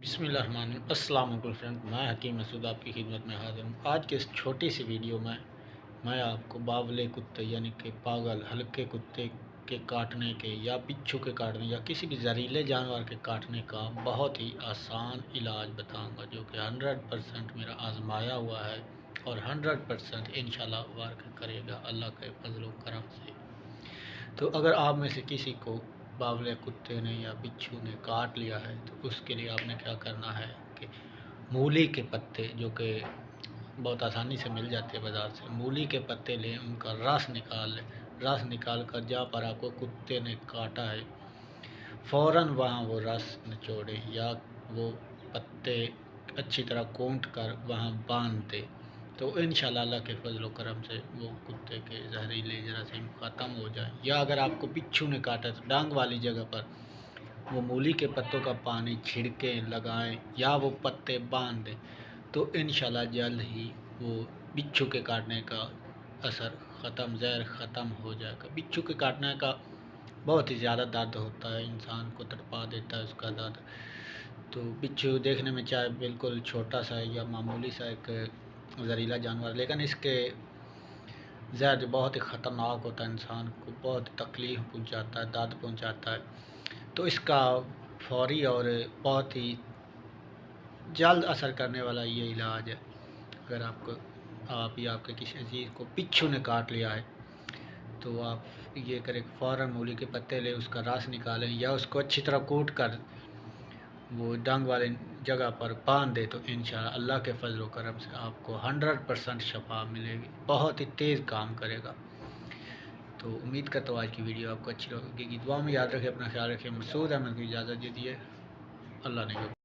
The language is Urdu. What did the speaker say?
بسم اللہ الرحمن الرحیم۔ السلام علیکم فرینڈ، میں حکیم مسعود آپ کی خدمت میں حاضر ہوں۔ آج کے اس چھوٹی سی ویڈیو میں آپ کو باولے کتے یعنی کہ پاگل ہلکے کتے کے کاٹنے کے یا بچھو کے کاٹنے یا کسی بھی زہریلے جانور کے کاٹنے کا بہت ہی آسان علاج بتاؤں گا، جو کہ 100% میرا آزمایا ہوا ہے اور 100% انشاءاللہ ورک کرے گا اللہ کے فضل و کرم سے۔ تو اگر آپ میں سے کسی کو باولے کتے نے یا بچھو نے کاٹ لیا ہے تو اس کے لیے آپ نے کیا کرنا ہے کہ مولی کے پتے، جو کہ بہت آسانی سے مل جاتے ہیں بازار سے، مولی کے پتے لیں، ان کا رس نکال لیں۔ رس نکال کر جہاں پر آپ کو کتے نے کاٹا ہے فوراً وہاں وہ رس نچوڑیں یا وہ پتے اچھی طرح کونٹ کر وہاں باندھ دیں، تو انشاءاللہ اللہ کے فضل و کرم سے وہ کتے کے زہریلے جراثیم ختم ہو جائیں۔ یا اگر آپ کو بچھو نے کاٹا تو ڈانگ والی جگہ پر وہ مولی کے پتوں کا پانی چھڑکیں، لگائیں یا وہ پتے باندھ دیں، تو انشاءاللہ جلد ہی وہ بچھو کے کاٹنے کا اثر ختم، زہر ختم ہو جائے گا۔ بچھو کے کاٹنے کا بہت ہی زیادہ درد ہوتا ہے، انسان کو تڑپا دیتا ہے اس کا درد۔ تو بچھو دیکھنے میں چاہے بالکل چھوٹا سا ہے یا معمولی سا ایک زہریلا جانور، لیکن اس کے زہر جو بہت ہی خطرناک ہوتا ہے، انسان کو بہت تکلیف پہنچاتا ہے، درد پہنچاتا ہے۔ تو اس کا فوری اور بہت ہی جلد اثر کرنے والا یہ علاج ہے۔ اگر آپ یا آپ کے کسی عزیز کو بچھو نے کاٹ لیا ہے تو آپ یہ کریں کہ فوراً مولی کے پتے لیں، اس کا رس نکالیں یا اس کو اچھی طرح کوٹ کر وہ ڈانگ والے جگہ پر باندھ دے، تو انشاءاللہ اللہ کے فضل و کرم سے آپ کو 100% شفا ملے گی، بہت ہی تیز کام کرے گا۔ تو امید کرتا ہوں آج کی ویڈیو آپ کو اچھی لگے گی۔ دعا میں یاد رکھیں، اپنا خیال رکھیں۔ مسعود احمد کو اجازت دیجیے، اللہ نے